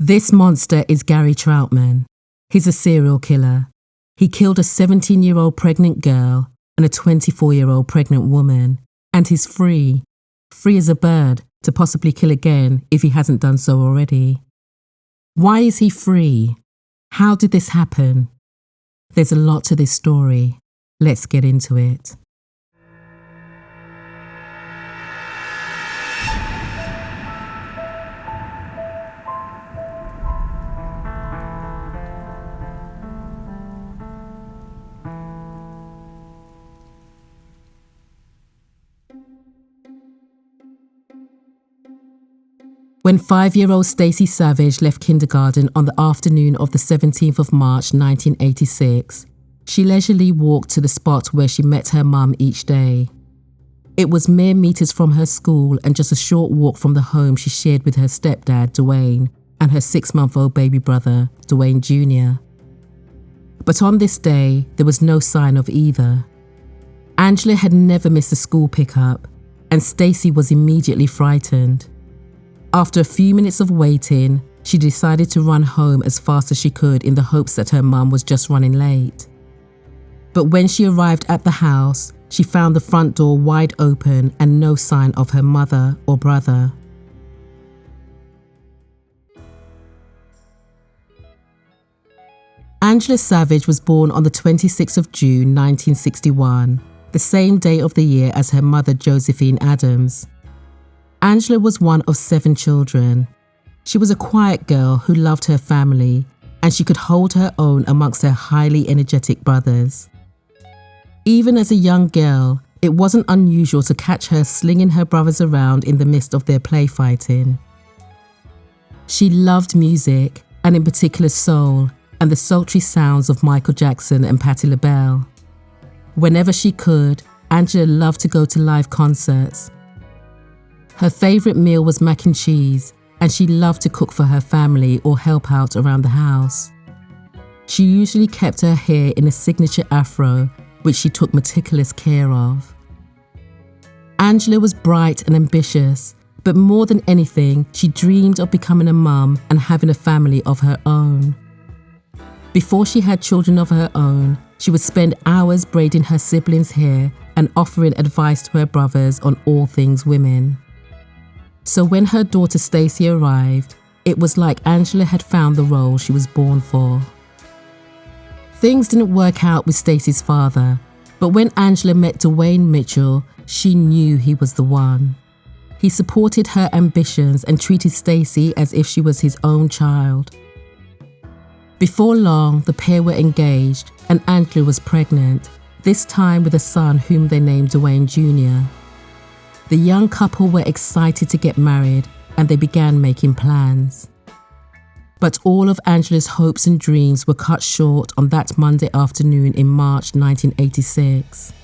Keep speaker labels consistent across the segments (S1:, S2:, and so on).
S1: This monster is Gary Troutman. He's a serial killer. He killed a 17-year-old pregnant girl and a 24-year-old pregnant woman, and he's free as a bird to possibly kill again if he hasn't done so already. Why is he free? How did this happen? There's a lot to this story. Let's get into it. When 5-year-old Stacey Savage left kindergarten on the afternoon of the 17th of March 1986, she leisurely walked to the spot where she met her mum each day. It was mere meters from her school and just a short walk from the home she shared with her stepdad, Dwayne, and her 6-month-old baby brother, Dwayne Jr. But on this day, there was no sign of either. Angela had never missed a school pickup, and Stacey was immediately frightened. After a few minutes of waiting, she decided to run home as fast as she could in the hopes that her mum was just running late. But when she arrived at the house, she found the front door wide open and no sign of her mother or brother. Angela Savage was born on the 26th of June 1961, the same day of the year as her mother Josephine Adams. Angela was one of 7 children. She was a quiet girl who loved her family, and she could hold her own amongst her highly energetic brothers. Even as a young girl, it wasn't unusual to catch her slinging her brothers around in the midst of their play fighting. She loved music, and in particular soul, and the sultry sounds of Michael Jackson and Patti LaBelle. Whenever she could, Angela loved to go to live concerts. Her favourite meal was mac and cheese, and she loved to cook for her family or help out around the house. She usually kept her hair in a signature afro, which she took meticulous care of. Angela was bright and ambitious, but more than anything, she dreamed of becoming a mum and having a family of her own. Before she had children of her own, she would spend hours braiding her siblings' hair and offering advice to her brothers on all things women. So when her daughter Stacey arrived, it was like Angela had found the role she was born for. Things didn't work out with Stacey's father, but when Angela met Dwayne Mitchell, she knew he was the one. He supported her ambitions and treated Stacey as if she was his own child. Before long, the pair were engaged, and Angela was pregnant, this time with a son whom they named Dwayne Jr. The young couple were excited to get married, and they began making plans. But all of Angela's hopes and dreams were cut short on that Monday afternoon in March 1986.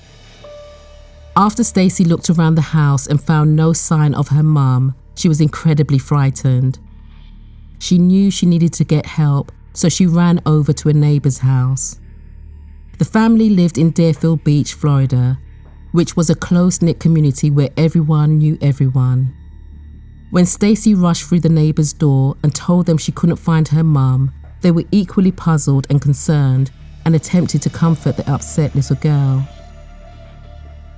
S1: After Stacey looked around the house and found no sign of her mum, she was incredibly frightened. She knew she needed to get help, so she ran over to a neighbor's house. The family lived in Deerfield Beach, Florida, which was a close-knit community where everyone knew everyone. When Stacey rushed through the neighbor's door and told them she couldn't find her mum, they were equally puzzled and concerned and attempted to comfort the upset little girl.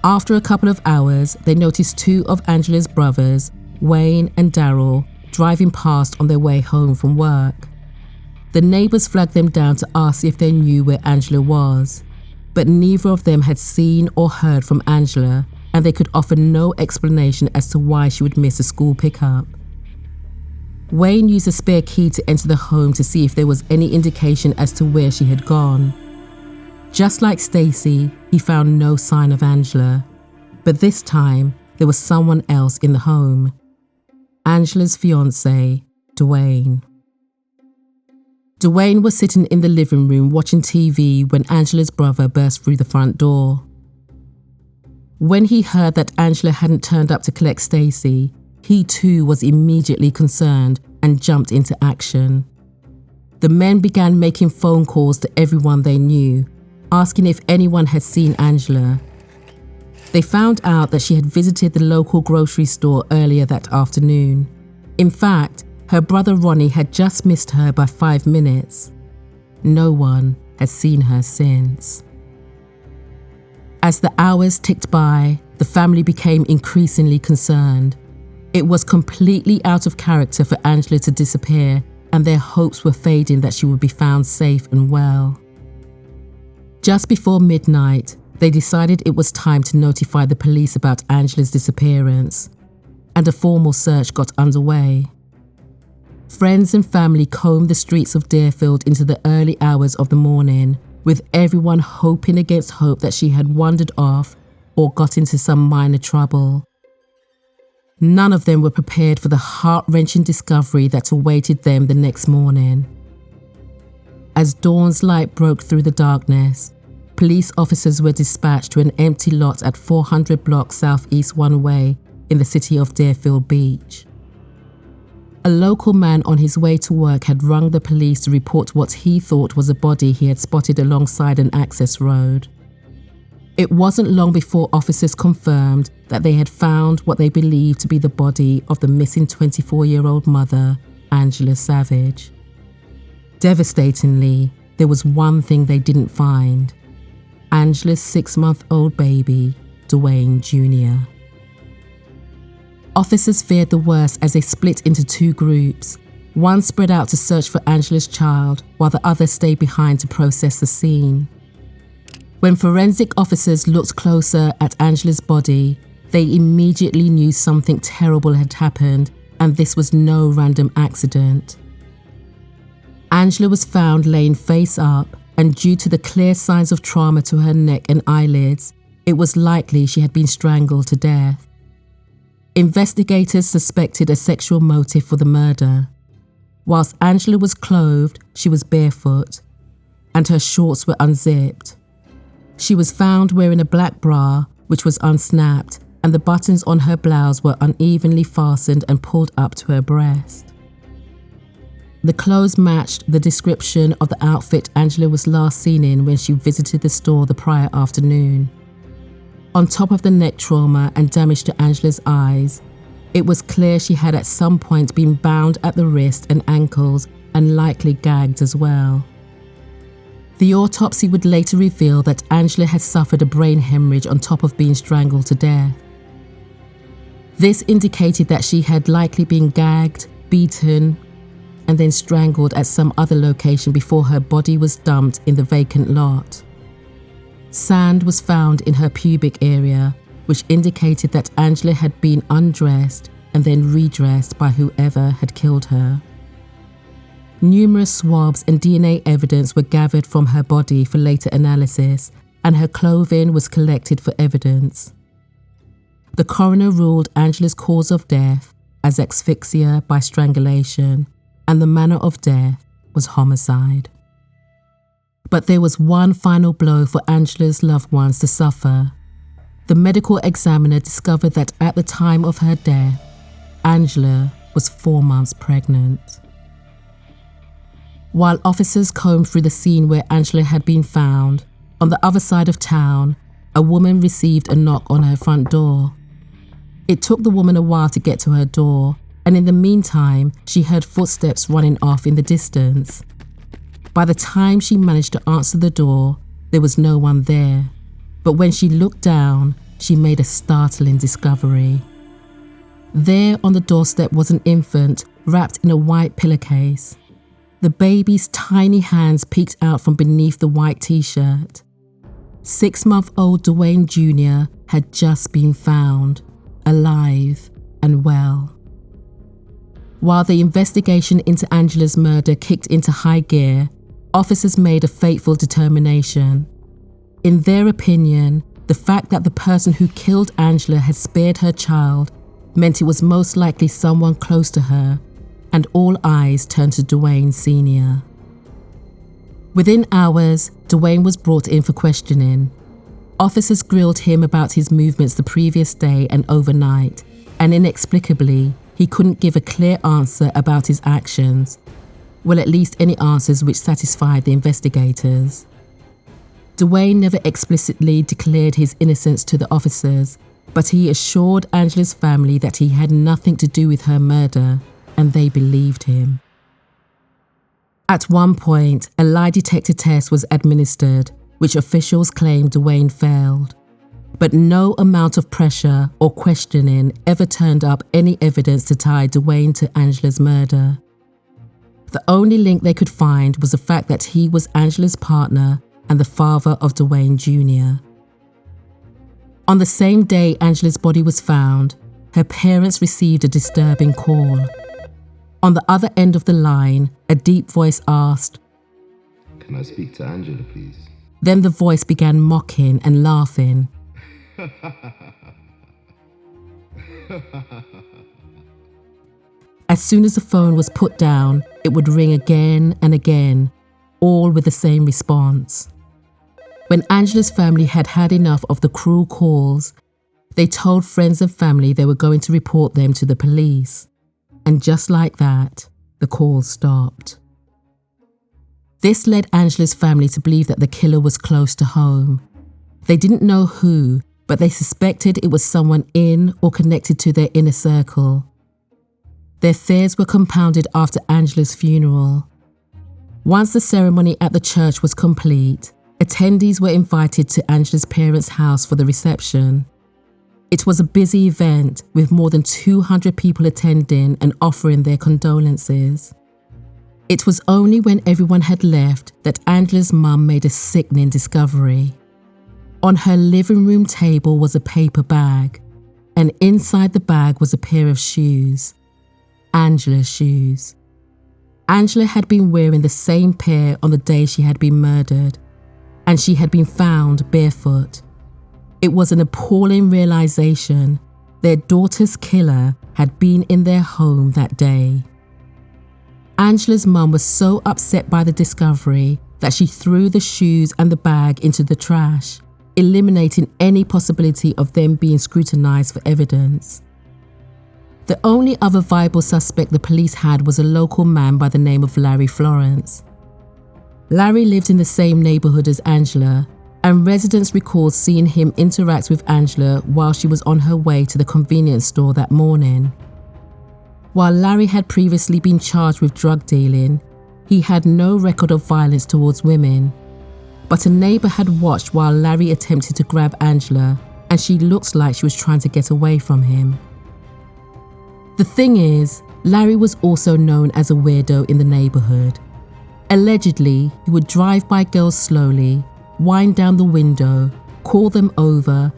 S1: After a couple of hours, they noticed 2 of Angela's brothers, Wayne and Daryl, driving past on their way home from work. The neighbors flagged them down to ask if they knew where Angela was, but neither of them had seen or heard from Angela, and they could offer no explanation as to why she would miss a school pickup. Wayne used a spare key to enter the home to see if there was any indication as to where she had gone. Just like Stacey, he found no sign of Angela, but this time there was someone else in the home. Angela's fiancé, Dwayne. Dwayne was sitting in the living room watching TV when Angela's brother burst through the front door. When he heard that Angela hadn't turned up to collect Stacey, he too was immediately concerned and jumped into action. The men began making phone calls to everyone they knew, asking if anyone had seen Angela. They found out that she had visited the local grocery store earlier that afternoon. In fact, Her brother Ronnie had just missed her by 5 minutes. No one has seen her since. As the hours ticked by, the family became increasingly concerned. It was completely out of character for Angela to disappear, and their hopes were fading that she would be found safe and well. Just before midnight, they decided it was time to notify the police about Angela's disappearance, and a formal search got underway. Friends and family combed the streets of Deerfield into the early hours of the morning, with everyone hoping against hope that she had wandered off or got into some minor trouble. None of them were prepared for the heart-wrenching discovery that awaited them the next morning. As dawn's light broke through the darkness, police officers were dispatched to an empty lot at 400 blocks southeast one way in the city of Deerfield Beach. A local man on his way to work had rung the police to report what he thought was a body he had spotted alongside an access road. It wasn't long before officers confirmed that they had found what they believed to be the body of the missing 24-year-old mother, Angela Savage. Devastatingly, there was one thing they didn't find: Angela's 6-month-old baby, Dwayne Jr. Officers feared the worst as they split into 2 groups. One spread out to search for Angela's child, while the other stayed behind to process the scene. When forensic officers looked closer at Angela's body, they immediately knew something terrible had happened, and this was no random accident. Angela was found laying face up, and due to the clear signs of trauma to her neck and eyelids, it was likely she had been strangled to death. Investigators suspected a sexual motive for the murder. Whilst Angela was clothed, she was barefoot, and her shorts were unzipped. She was found wearing a black bra, which was unsnapped, and the buttons on her blouse were unevenly fastened and pulled up to her breast. The clothes matched the description of the outfit Angela was last seen in when she visited the store the prior afternoon. On top of the neck trauma and damage to Angela's eyes, it was clear she had at some point been bound at the wrist and ankles and likely gagged as well. The autopsy would later reveal that Angela had suffered a brain hemorrhage on top of being strangled to death. This indicated that she had likely been gagged, beaten, and then strangled at some other location before her body was dumped in the vacant lot. Sand was found in her pubic area, which indicated that Angela had been undressed and then redressed by whoever had killed her. Numerous swabs and DNA evidence were gathered from her body for later analysis, and her clothing was collected for evidence. The coroner ruled Angela's cause of death as asphyxia by strangulation, and the manner of death was homicide. But there was one final blow for Angela's loved ones to suffer. The medical examiner discovered that at the time of her death, Angela was 4 months pregnant. While officers combed through the scene where Angela had been found, on the other side of town, a woman received a knock on her front door. It took the woman a while to get to her door, and in the meantime, she heard footsteps running off in the distance. By the time she managed to answer the door, there was no one there. But when she looked down, she made a startling discovery. There on the doorstep was an infant wrapped in a white pillowcase. The baby's tiny hands peeked out from beneath the white t-shirt. 6-month-old Dwayne Jr. had just been found, alive and well. While the investigation into Angela's murder kicked into high gear, officers made a fateful determination. In their opinion, the fact that the person who killed Angela had spared her child meant it was most likely someone close to her, and all eyes turned to Dwayne Sr. Within hours, Dwayne was brought in for questioning. Officers grilled him about his movements the previous day and overnight, and inexplicably, he couldn't give a clear answer about his actions. Well, at least any answers which satisfied the investigators. Dwayne never explicitly declared his innocence to the officers, but he assured Angela's family that he had nothing to do with her murder, and they believed him. At one point, a lie detector test was administered, which officials claimed Duane failed. But no amount of pressure or questioning ever turned up any evidence to tie Duane to Angela's murder. The only link they could find was the fact that he was Angela's partner and the father of Duane Jr. On the same day Angela's body was found, her parents received a disturbing call. On the other end of the line, a deep voice asked,
S2: "Can I speak to Angela, please?"
S1: Then the voice began mocking and laughing. As soon as the phone was put down, it would ring again and again, all with the same response. When Angela's family had had enough of the cruel calls, they told friends and family they were going to report them to the police. And just like that, the calls stopped. This led Angela's family to believe that the killer was close to home. They didn't know who, but they suspected it was someone in or connected to their inner circle. Their fears were compounded after Angela's funeral. Once the ceremony at the church was complete, attendees were invited to Angela's parents' house for the reception. It was a busy event with more than 200 people attending and offering their condolences. It was only when everyone had left that Angela's mum made a sickening discovery. On her living room table was a paper bag, and inside the bag was a pair of shoes. Angela's shoes. Angela had been wearing the same pair on the day she had been murdered, and she had been found barefoot. It was an appalling realization. Their daughter's killer had been in their home that day. Angela's mum was so upset by the discovery that she threw the shoes and the bag into the trash, eliminating any possibility of them being scrutinized for evidence. The only other viable suspect the police had was a local man by the name of Larry Florence. Larry lived in the same neighborhood as Angela, and residents recalled seeing him interact with Angela while she was on her way to the convenience store that morning. While Larry had previously been charged with drug dealing, he had no record of violence towards women. But a neighbor had watched while Larry attempted to grab Angela, and she looked like she was trying to get away from him. The thing is, Larry was also known as a weirdo in the neighborhood. Allegedly, he would drive by girls slowly, wind down the window, call them over,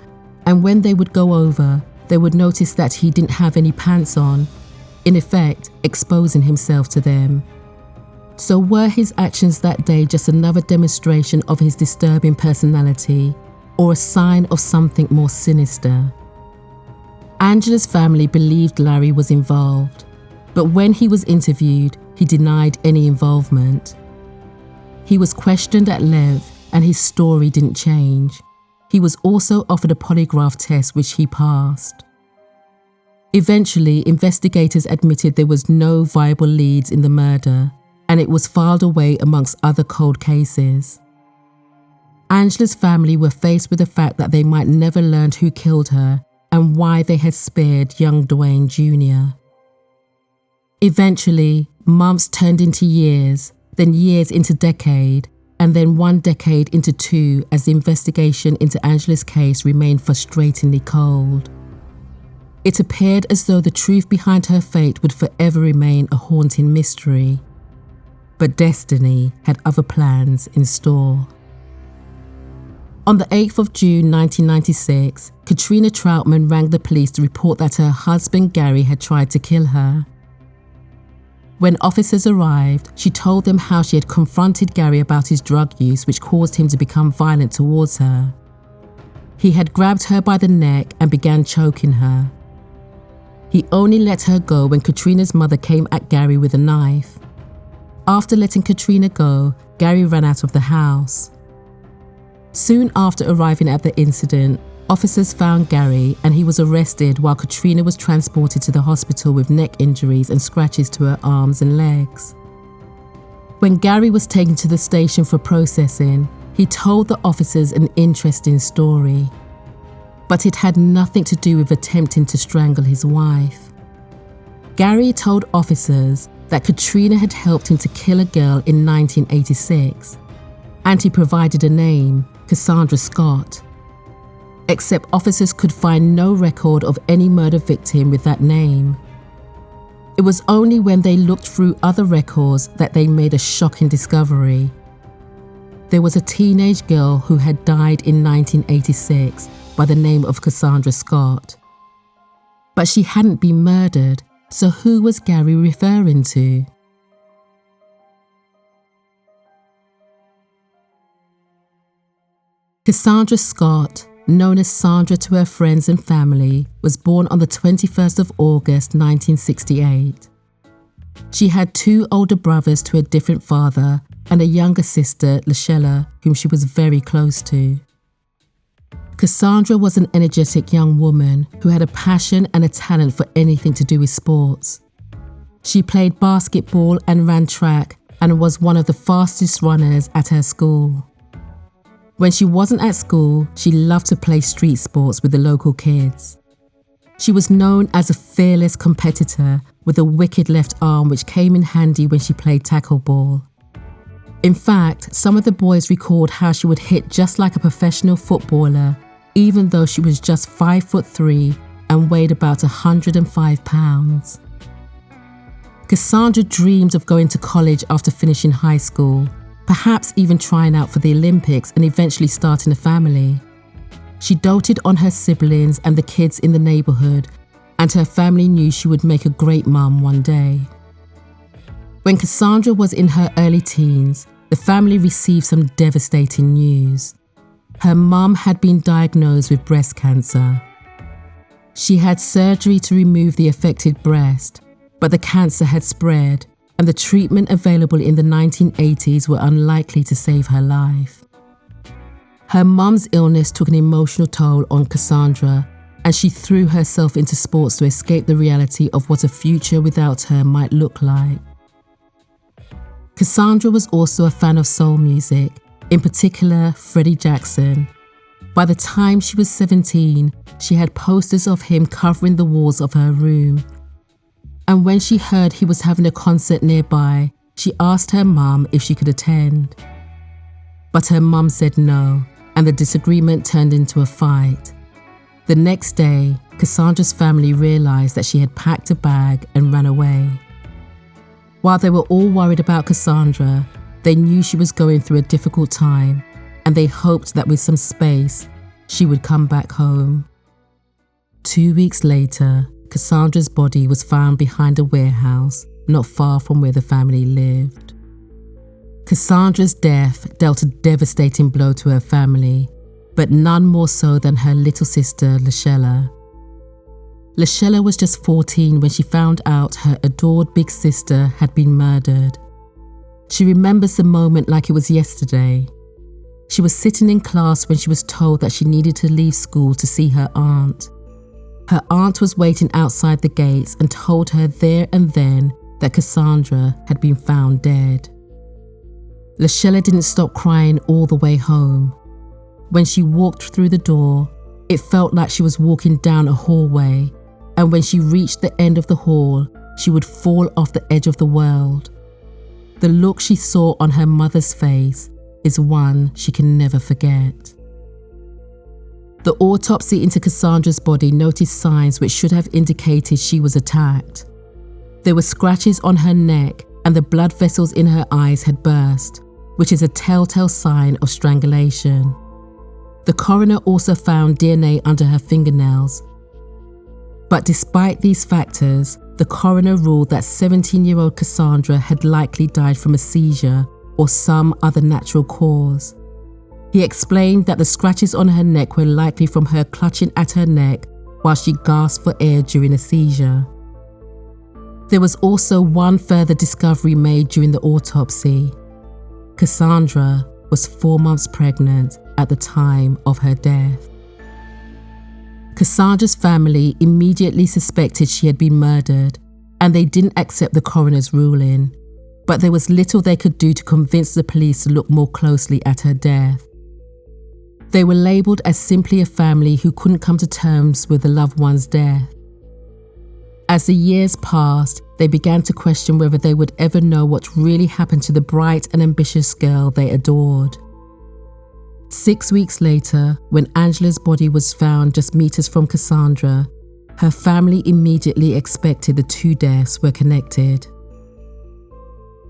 S1: and when they would go over, they would notice that he didn't have any pants on, in effect, exposing himself to them. So were his actions that day just another demonstration of his disturbing personality, or a sign of something more sinister? Angela's family believed Larry was involved, but when he was interviewed, he denied any involvement. He was questioned at length, and his story didn't change. He was also offered a polygraph test, which he passed. Eventually, investigators admitted there was no viable leads in the murder, and it was filed away amongst other cold cases. Angela's family were faced with the fact that they might never learn who killed her and why they had spared young Duane Jr. Eventually, months turned into years, then years into decade, and then one decade into two as the investigation into Angela's case remained frustratingly cold. It appeared as though the truth behind her fate would forever remain a haunting mystery. But destiny had other plans in store. On the 8th of June 1996, Katrina Troutman rang the police to report that her husband Gary had tried to kill her. When officers arrived, she told them how she had confronted Gary about his drug use, which caused him to become violent towards her. He had grabbed her by the neck and began choking her. He only let her go when Katrina's mother came at Gary with a knife. After letting Katrina go, Gary ran out of the house. Soon after arriving at the incident, officers found Gary and he was arrested while Katrina was transported to the hospital with neck injuries and scratches to her arms and legs. When Gary was taken to the station for processing, he told the officers an interesting story. But it had nothing to do with attempting to strangle his wife. Gary told officers that Katrina had helped him to kill a girl in 1986, and he provided a name, Cassandra Scott. Except officers could find no record of any murder victim with that name. It was only when they looked through other records that they made a shocking discovery. There was a teenage girl who had died in 1986 by the name of Cassandra Scott. But she hadn't been murdered, so who was Gary referring to? Cassandra Scott, known as Sandra to her friends and family, was born on the 21st of August 1968. She had 2 older brothers to a different father and a younger sister, Lashella, whom she was very close to. Cassandra was an energetic young woman who had a passion and a talent for anything to do with sports. She played basketball and ran track and was one of the fastest runners at her school. When she wasn't at school, she loved to play street sports with the local kids. She was known as a fearless competitor with a wicked left arm which came in handy when she played tackle ball. In fact, some of the boys recalled how she would hit just like a professional footballer, even though she was just 5'3" and weighed about 105 pounds. Cassandra dreamed of going to college after finishing high school, perhaps even trying out for the Olympics and eventually starting a family. She doted on her siblings and the kids in the neighborhood, and her family knew she would make a great mum one day. When Cassandra was in her early teens, the family received some devastating news. Her mum had been diagnosed with breast cancer. She had surgery to remove the affected breast, but the cancer had spread, and the treatment available in the 1980s were unlikely to save her life. Her mum's illness took an emotional toll on Cassandra, and she threw herself into sports to escape the reality of what a future without her might look like. Cassandra was also a fan of soul music, in particular Freddie Jackson. By the time she was 17, she had posters of him covering the walls of her room. And when she heard he was having a concert nearby, she asked her mum if she could attend. But her mum said no, and the disagreement turned into a fight. The next day, Cassandra's family realized that she had packed a bag and ran away. While they were all worried about Cassandra, they knew she was going through a difficult time, and they hoped that with some space, she would come back home. 2 weeks later, Cassandra's body was found behind a warehouse not far from where the family lived. Cassandra's death dealt a devastating blow to her family, but none more so than her little sister, Lashella. Lashella was just 14 when she found out her adored big sister had been murdered. She remembers the moment like it was yesterday. She was sitting in class when she was told that she needed to leave school to see her aunt. Her aunt was waiting outside the gates and told her there and then that Cassandra had been found dead. Lashella didn't stop crying all the way home. When she walked through the door, it felt like she was walking down a hallway, and when she reached the end of the hall, she would fall off the edge of the world. The look she saw on her mother's face is one she can never forget. The autopsy into Cassandra's body noticed signs which should have indicated she was attacked. There were scratches on her neck and the blood vessels in her eyes had burst, which is a telltale sign of strangulation. The coroner also found DNA under her fingernails. But despite these factors, the coroner ruled that 17-year-old Cassandra had likely died from a seizure or some other natural cause. He explained that the scratches on her neck were likely from her clutching at her neck while she gasped for air during a seizure. There was also one further discovery made during the autopsy. Cassandra was 4 months pregnant at the time of her death. Cassandra's family immediately suspected she had been murdered, and they didn't accept the coroner's ruling, but there was little they could do to convince the police to look more closely at her death. They were labelled as simply a family who couldn't come to terms with a loved one's death. As the years passed, they began to question whether they would ever know what really happened to the bright and ambitious girl they adored. 6 weeks later, when Angela's body was found just meters from Cassandra, her family immediately expected the two deaths were connected.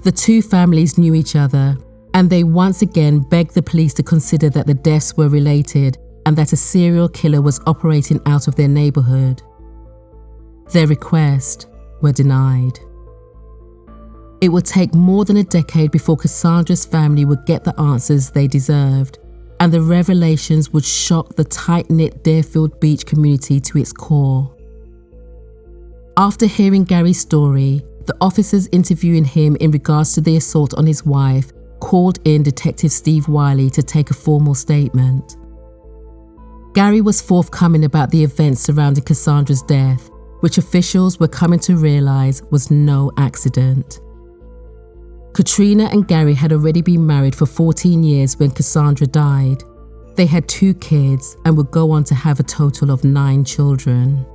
S1: The two families knew each other, and they once again begged the police to consider that the deaths were related and that a serial killer was operating out of their neighborhood. Their requests were denied. It would take more than a decade before Cassandra's family would get the answers they deserved, and the revelations would shock the tight-knit Deerfield Beach community to its core. After hearing Gary's story, the officers interviewing him in regards to the assault on his wife called in Detective Steve Wiley to take a formal statement. Gary was forthcoming about the events surrounding Cassandra's death, which officials were coming to realize was no accident. Katrina and Gary had already been married for 14 years when Cassandra died. They had 2 kids and would go on to have a total of 9 children.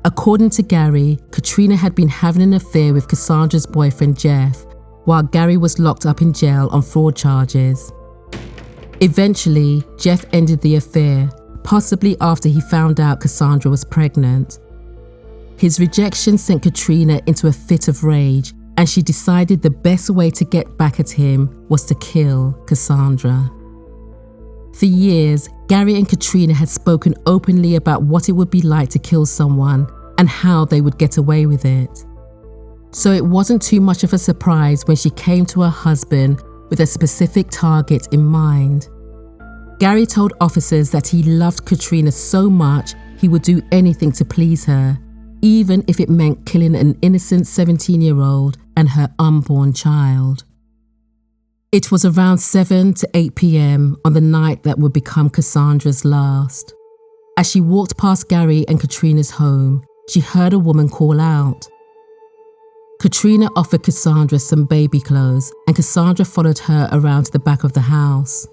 S1: According to Gary, Katrina had been having an affair with Cassandra's boyfriend Jeff, while Gary was locked up in jail on fraud charges. Eventually, Jeff ended the affair, possibly after he found out Cassandra was pregnant. His rejection sent Katrina into a fit of rage, and she decided the best way to get back at him was to kill Cassandra. For years, Gary and Katrina had spoken openly about what it would be like to kill someone and how they would get away with it. So it wasn't too much of a surprise when she came to her husband with a specific target in mind. Gary told officers that he loved Katrina so much he would do anything to please her, even if it meant killing an innocent 17-year-old and her unborn child. It was around 7 to 8 p.m. on the night that would become Cassandra's last. As she walked past Gary and Katrina's home, she heard a woman call out. Katrina offered Cassandra some baby clothes, and Cassandra followed her around to the back of the house.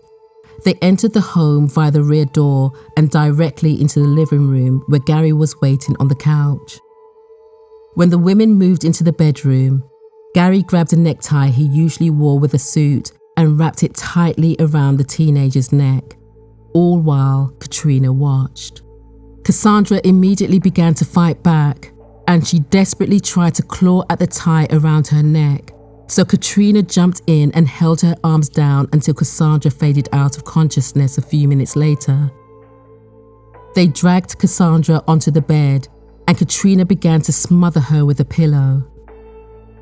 S1: They entered the home via the rear door and directly into the living room where Gary was waiting on the couch. When the women moved into the bedroom, Gary grabbed a necktie he usually wore with a suit and wrapped it tightly around the teenager's neck, all while Katrina watched. Cassandra immediately began to fight back, and she desperately tried to claw at the tie around her neck, so Katrina jumped in and held her arms down until Cassandra faded out of consciousness a few minutes later. They dragged Cassandra onto the bed, and Katrina began to smother her with a pillow.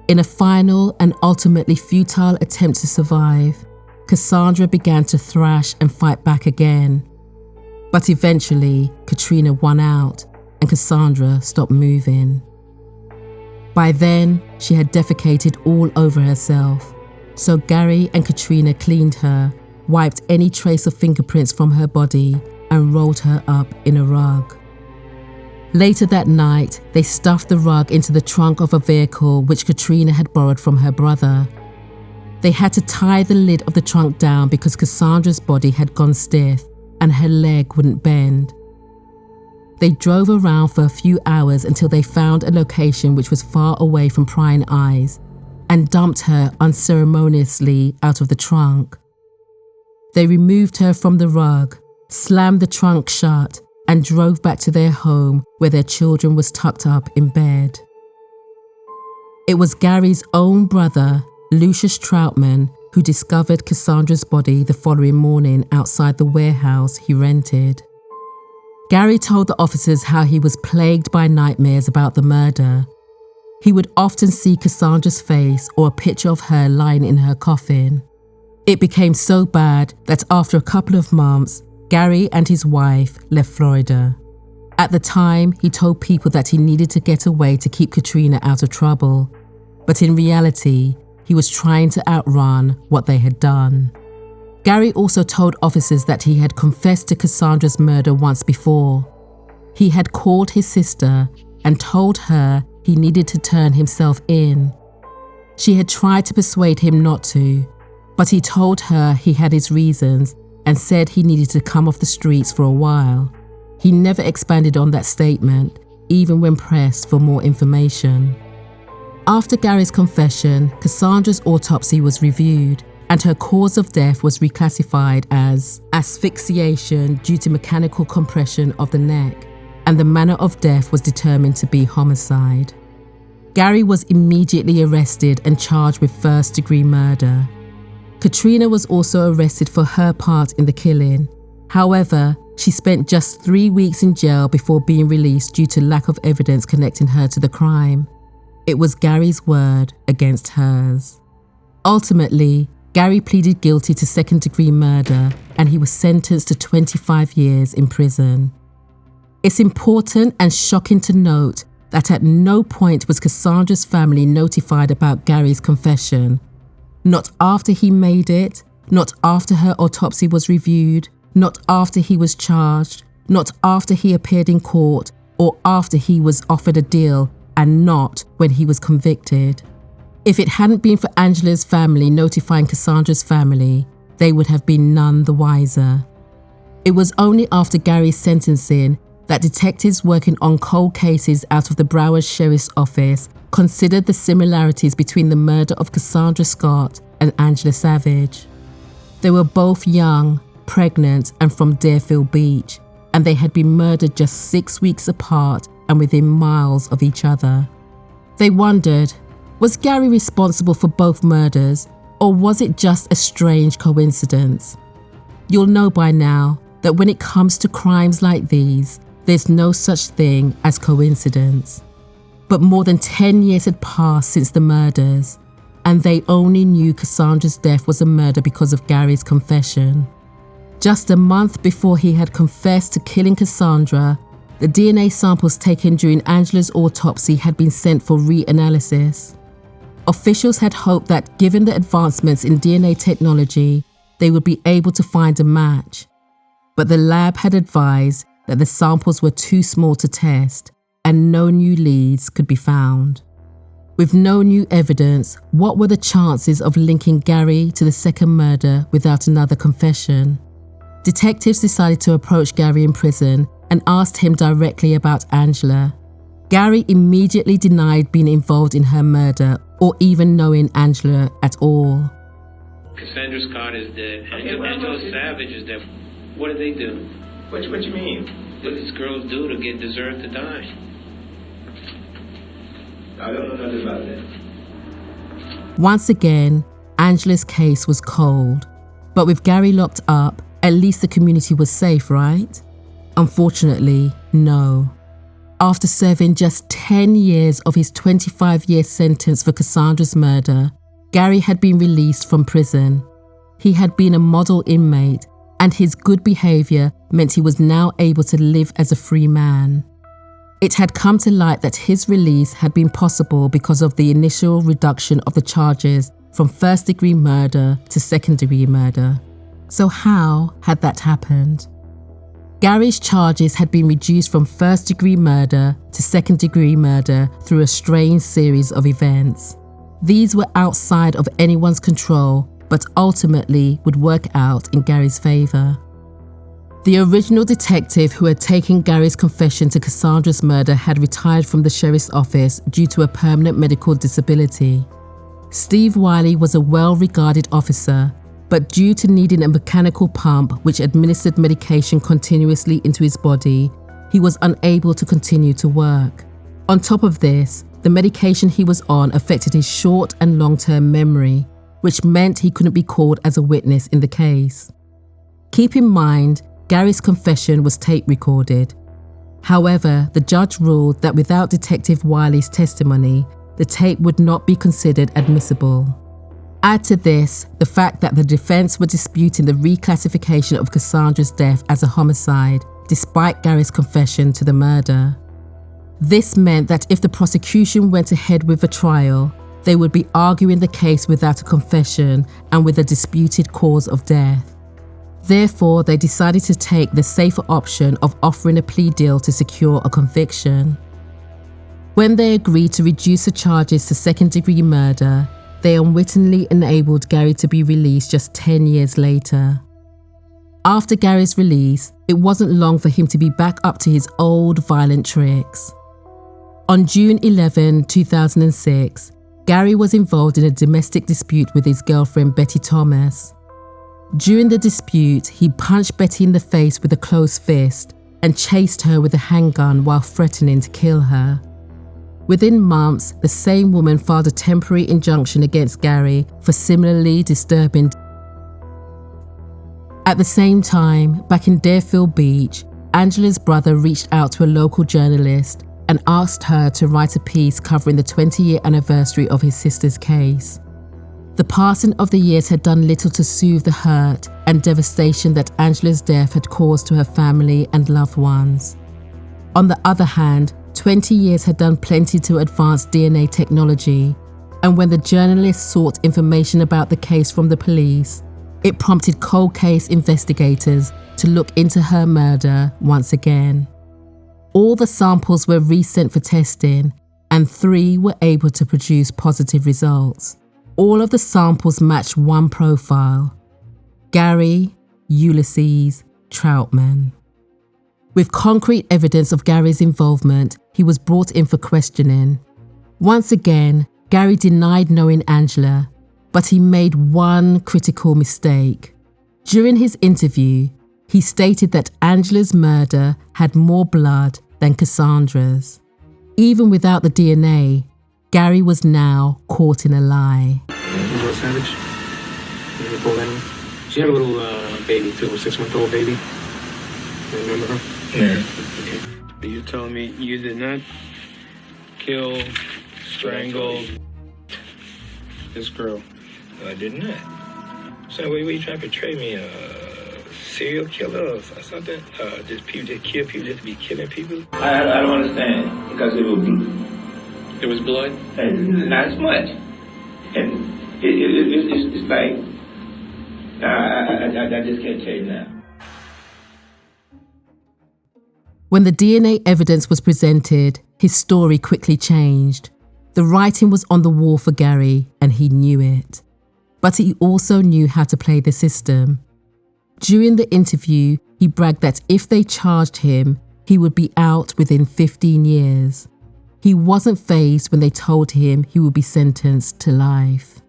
S1: In a final and ultimately futile attempt to survive, Cassandra began to thrash and fight back again. But eventually, Katrina won out, and Cassandra stopped moving. By then, she had defecated all over herself, so Gary and Katrina cleaned her, wiped any trace of fingerprints from her body, and rolled her up in a rug. Later that night, they stuffed the rug into the trunk of a vehicle which Katrina had borrowed from her brother. They had to tie the lid of the trunk down because Cassandra's body had gone stiff and her leg wouldn't bend. They drove around for a few hours until they found a location which was far away from prying eyes and dumped her unceremoniously out of the trunk. They removed her from the rug, slammed the trunk shut, and drove back to their home where their children was tucked up in bed. It was Gary's own brother, Lucius Troutman, who discovered Cassandra's body the following morning outside the warehouse he rented. Gary told the officers how he was plagued by nightmares about the murder. He would often see Cassandra's face or a picture of her lying in her coffin. It became so bad that after a couple of months, Gary and his wife left Florida. At the time, he told people that he needed to get away to keep Katrina out of trouble, but in reality, he was trying to outrun what they had done. Gary also told officers that he had confessed to Cassandra's murder once before. He had called his sister and told her he needed to turn himself in. She had tried to persuade him not to, but he told her he had his reasons and said he needed to come off the streets for a while. He never expanded on that statement, even when pressed for more information. After Gary's confession, Cassandra's autopsy was reviewed, and her cause of death was reclassified as asphyxiation due to mechanical compression of the neck, and the manner of death was determined to be homicide. Gary was immediately arrested and charged with first-degree murder. Katrina was also arrested for her part in the killing. However, she spent just 3 weeks in jail before being released due to lack of evidence connecting her to the crime. It was Gary's word against hers. Ultimately, Gary pleaded guilty to second-degree murder, and he was sentenced to 25 years in prison. It's important and shocking to note that at no point was Cassandra's family notified about Gary's confession. Not after he made it, not after her autopsy was reviewed, not after he was charged, not after he appeared in court, or after he was offered a deal, and not when he was convicted. If it hadn't been for Angela's family notifying Cassandra's family, they would have been none the wiser. It was only after Gary's sentencing that detectives working on cold cases out of the Broward Sheriff's Office considered the similarities between the murder of Cassandra Scott and Angela Savage. They were both young, pregnant, and from Deerfield Beach, and they had been murdered just 6 weeks apart and within miles of each other. They wondered, was Gary responsible for both murders, or was it just a strange coincidence? You'll know by now that when it comes to crimes like these, there's no such thing as coincidence. But more than 10 years had passed since the murders, and they only knew Cassandra's death was a murder because of Gary's confession. Just a month before he had confessed to killing Cassandra, the DNA samples taken during Angela's autopsy had been sent for reanalysis. Officials had hoped that given the advancements in DNA technology, they would be able to find a match. But the lab had advised that the samples were too small to test, and no new leads could be found. With no new evidence, what were the chances of linking Gary to the second murder without another confession? Detectives decided to approach Gary in prison and asked him directly about Angela. Gary immediately denied being involved in her murder or even knowing Angela at all.
S3: Cassandra Scott is dead. Angela Savage is dead. What did they do?
S4: What you mean?
S3: What did these girls do to deserve to die?
S4: I don't know nothing about that.
S1: Once again, Angela's case was cold. But with Gary locked up, at least the community was safe, right? Unfortunately, no. After serving just 10 years of his 25-year sentence for Cassandra's murder, Gary had been released from prison. He had been a model inmate, and his good behavior meant he was now able to live as a free man. It had come to light that his release had been possible because of the initial reduction of the charges from first-degree murder to second-degree murder. So how had that happened? Gary's charges had been reduced from first-degree murder to second-degree murder through a strange series of events. These were outside of anyone's control, but ultimately would work out in Gary's favor. The original detective who had taken Gary's confession to Cassandra's murder had retired from the sheriff's office due to a permanent medical disability. Steve Wiley was a well-regarded officer, but due to needing a mechanical pump which administered medication continuously into his body, he was unable to continue to work. On top of this, the medication he was on affected his short and long-term memory, which meant he couldn't be called as a witness in the case. Keep in mind, Gary's confession was tape recorded. However, the judge ruled that without Detective Wiley's testimony, the tape would not be considered admissible. Add to this the fact that the defense were disputing the reclassification of Cassandra's death as a homicide, despite Gary's confession to the murder. This meant that if the prosecution went ahead with the trial, they would be arguing the case without a confession and with a disputed cause of death. Therefore, they decided to take the safer option of offering a plea deal to secure a conviction. When they agreed to reduce the charges to second-degree murder, they unwittingly enabled Gary to be released just 10 years later. After Gary's release, it wasn't long for him to be back up to his old violent tricks. On June 11, 2006, Gary was involved in a domestic dispute with his girlfriend Betty Thomas. During the dispute, he punched Betty in the face with a closed fist and chased her with a handgun while threatening to kill her. Within months, the same woman filed a temporary injunction against Gary for similarly disturbing. At the same time, back in Deerfield Beach, Angela's brother reached out to a local journalist and asked her to write a piece covering the 20-year anniversary of his sister's case. The passing of the years had done little to soothe the hurt and devastation that Angela's death had caused to her family and loved ones. On the other hand, 20 years had done plenty to advance DNA technology, and when the journalist sought information about the case from the police, it prompted cold case investigators to look into her murder once again. All the samples were resent for testing, and 3 were able to produce positive results. All of the samples matched one profile: Gary Ulysses Troutman. With concrete evidence of Gary's involvement, he was brought in for questioning. Once again, Gary denied knowing Angela, but he made one critical mistake. During his interview, he stated that Angela's murder had more blood than Cassandra's. Even without the DNA, Gary was now caught in a lie.
S5: Little Savage. She had a little baby too, a 6-month-old baby. You remember her?
S3: Yeah. Okay. You telling me you did not kill, strangle this girl?
S5: I did not. So were you trying to portray me a serial killer or something? Just people that kill people just to be killing people?
S4: I don't understand, because it was blood.
S3: There was blood?
S4: Not as much. And it's like, I just can't tell you now.
S1: When the DNA evidence was presented, his story quickly changed. The writing was on the wall for Gary, and he knew it. But he also knew how to play the system. During the interview, he bragged that if they charged him, he would be out within 15 years. He wasn't fazed when they told him he would be sentenced to life.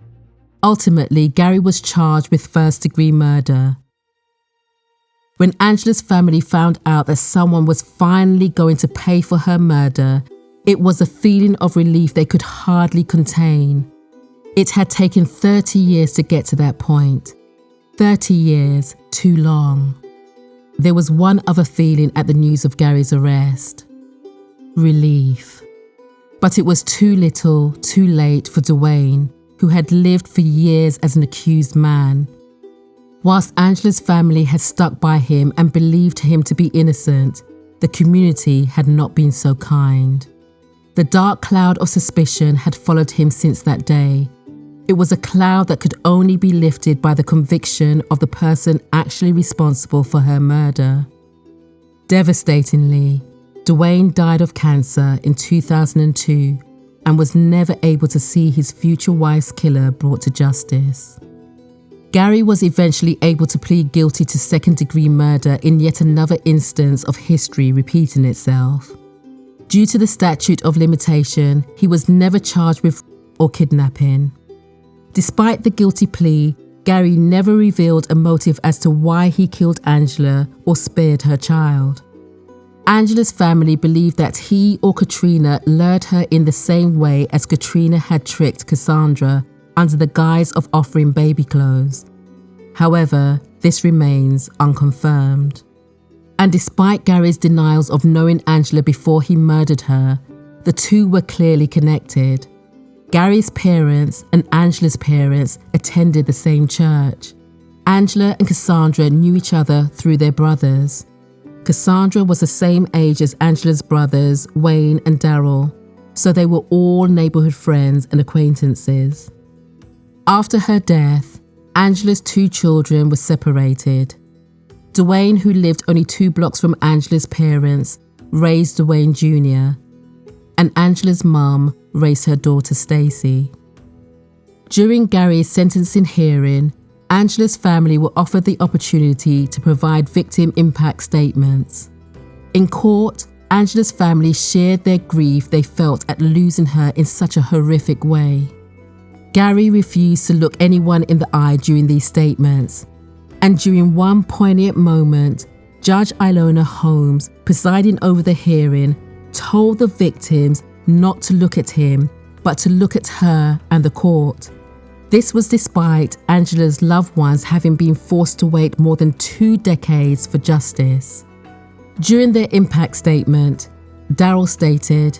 S1: Ultimately, Gary was charged with first-degree murder. When Angela's family found out that someone was finally going to pay for her murder, it was a feeling of relief they could hardly contain. It had taken 30 years to get to that point. 30 years, too long. There was one other feeling at the news of Gary's arrest: relief. But it was too little, too late for Dwayne, who had lived for years as an accused man. Whilst Angela's family had stuck by him and believed him to be innocent, the community had not been so kind. The dark cloud of suspicion had followed him since that day. It was a cloud that could only be lifted by the conviction of the person actually responsible for her murder. Devastatingly, Dwayne died of cancer in 2002 and was never able to see his future wife's killer brought to justice. Gary was eventually able to plead guilty to second-degree murder in yet another instance of history repeating itself. Due to the statute of limitation, he was never charged with or kidnapping. Despite the guilty plea, Gary never revealed a motive as to why he killed Angela or spared her child. Angela's family believed that he or Katrina lured her in the same way as Katrina had tricked Cassandra under the guise of offering baby clothes. However, this remains unconfirmed. And despite Gary's denials of knowing Angela before he murdered her, the two were clearly connected. Gary's parents and Angela's parents attended the same church. Angela and Cassandra knew each other through their brothers. Cassandra was the same age as Angela's brothers, Wayne and Daryl, so they were all neighborhood friends and acquaintances. After her death, Angela's 2 children were separated. Dwayne, who lived only 2 blocks from Angela's parents, raised Dwayne Jr., and Angela's mum raised her daughter Stacy. During Gary's sentencing hearing, Angela's family were offered the opportunity to provide victim impact statements. In court, Angela's family shared their grief they felt at losing her in such a horrific way. Gary refused to look anyone in the eye during these statements, and during one poignant moment, Judge Ilona Holmes, presiding over the hearing, told the victims not to look at him, but to look at her and the court. This was despite Angela's loved ones having been forced to wait more than 2 decades for justice. During their impact statement, Darrell stated,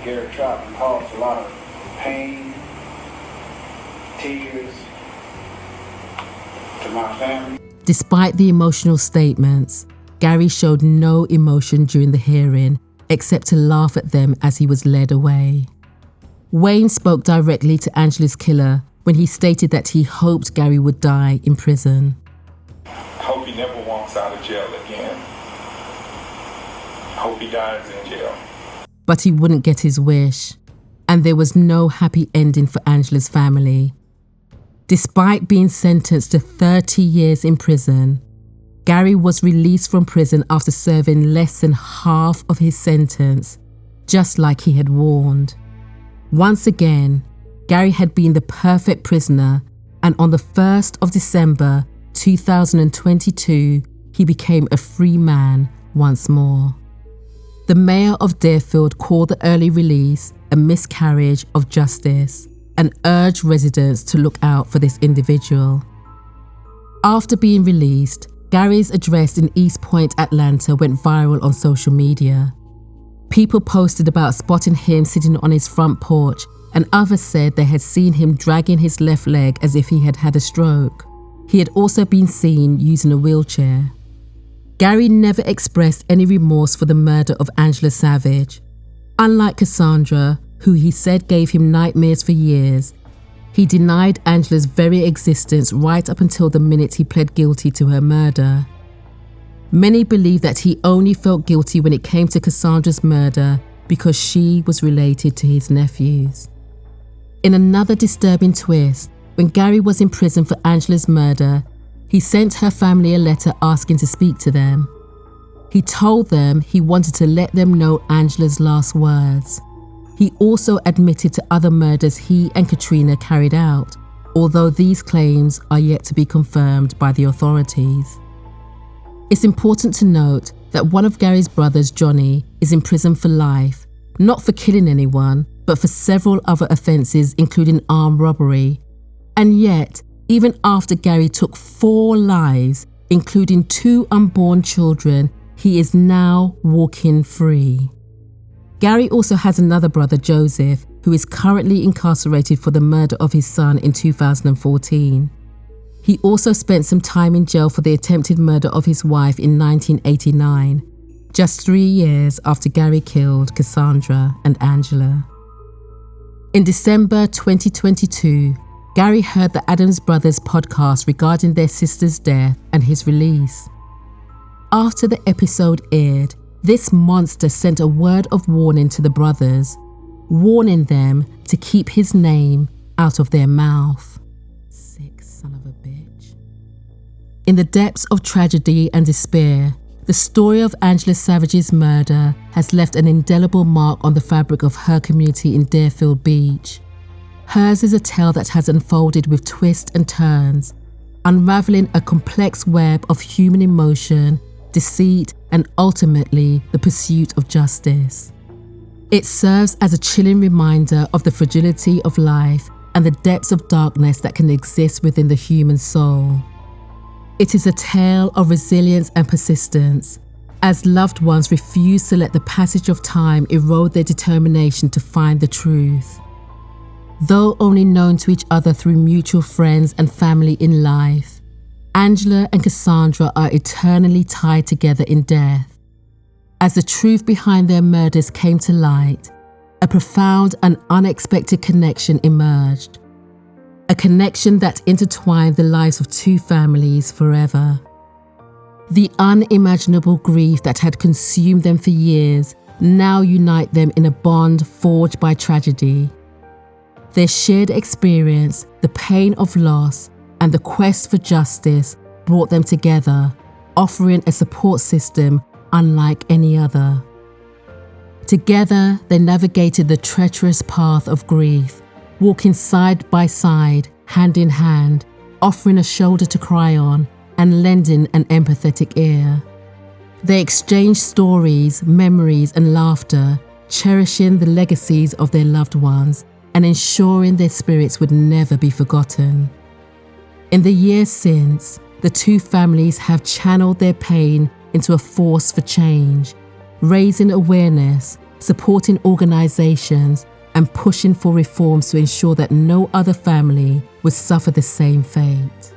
S6: Gary Troutman caused a lot of pain, tears to my family.
S1: Despite the emotional statements, Gary showed no emotion during the hearing except to laugh at them as he was led away. Wayne spoke directly to Angela's killer when he stated that he hoped Gary would die in prison.
S6: Hope he never walks out of jail again. Hope he dies in jail.
S1: But he wouldn't get his wish, and there was no happy ending for Angela's family. Despite being sentenced to 30 years in prison, Gary was released from prison after serving less than half of his sentence, just like he had warned. Once again, Gary had been the perfect prisoner, and on the 1st of December 2022, he became a free man once more. The mayor of Deerfield called the early release a miscarriage of justice and urged residents to look out for this individual. After being released, Gary's address in East Point, Atlanta went viral on social media. People posted about spotting him sitting on his front porch, and others said they had seen him dragging his left leg as if he had had a stroke. He had also been seen using a wheelchair. Gary never expressed any remorse for the murder of Angela Savage. Unlike Cassandra, who he said gave him nightmares for years, he denied Angela's very existence right up until the minute he pled guilty to her murder. Many believe that he only felt guilty when it came to Cassandra's murder because she was related to his nephews. In another disturbing twist, when Gary was in prison for Angela's murder, he sent her family a letter asking to speak to them. He told them he wanted to let them know Angela's last words. He also admitted to other murders he and Katrina carried out, although these claims are yet to be confirmed by the authorities. It's important to note that one of Gary's brothers, Johnny, is in prison for life, not for killing anyone, but for several other offences, including armed robbery. And yet, even after Gary took 4 lives, including 2 unborn children, he is now walking free. Gary also has another brother, Joseph, who is currently incarcerated for the murder of his son in 2014. He also spent some time in jail for the attempted murder of his wife in 1989, just 3 years after Gary killed Cassandra and Angela. In December 2022, Gary heard the Addams Brothers podcast regarding their sister's death and his release. After the episode aired, this monster sent a word of warning to the brothers, warning them to keep his name out of their mouth. Sick son of a bitch. In the depths of tragedy and despair, the story of Angela Savage's murder has left an indelible mark on the fabric of her community in Deerfield Beach. Hers is a tale that has unfolded with twists and turns, unraveling a complex web of human emotion, deceit, and ultimately the pursuit of justice. It serves as a chilling reminder of the fragility of life and the depths of darkness that can exist within the human soul. It is a tale of resilience and persistence, as loved ones refuse to let the passage of time erode their determination to find the truth. Though only known to each other through mutual friends and family in life, Angela and Cassandra are eternally tied together in death. As the truth behind their murders came to light, a profound and unexpected connection emerged. A connection that intertwined the lives of 2 families forever. The unimaginable grief that had consumed them for years now unite them in a bond forged by tragedy. Their shared experience, the pain of loss, and the quest for justice brought them together, offering a support system unlike any other. Together, they navigated the treacherous path of grief, walking side by side, hand in hand, offering a shoulder to cry on and lending an empathetic ear. They exchanged stories, memories, and laughter, cherishing the legacies of their loved ones and ensuring their spirits would never be forgotten. In the years since, the two families have channeled their pain into a force for change, raising awareness, supporting organizations, and pushing for reforms to ensure that no other family would suffer the same fate.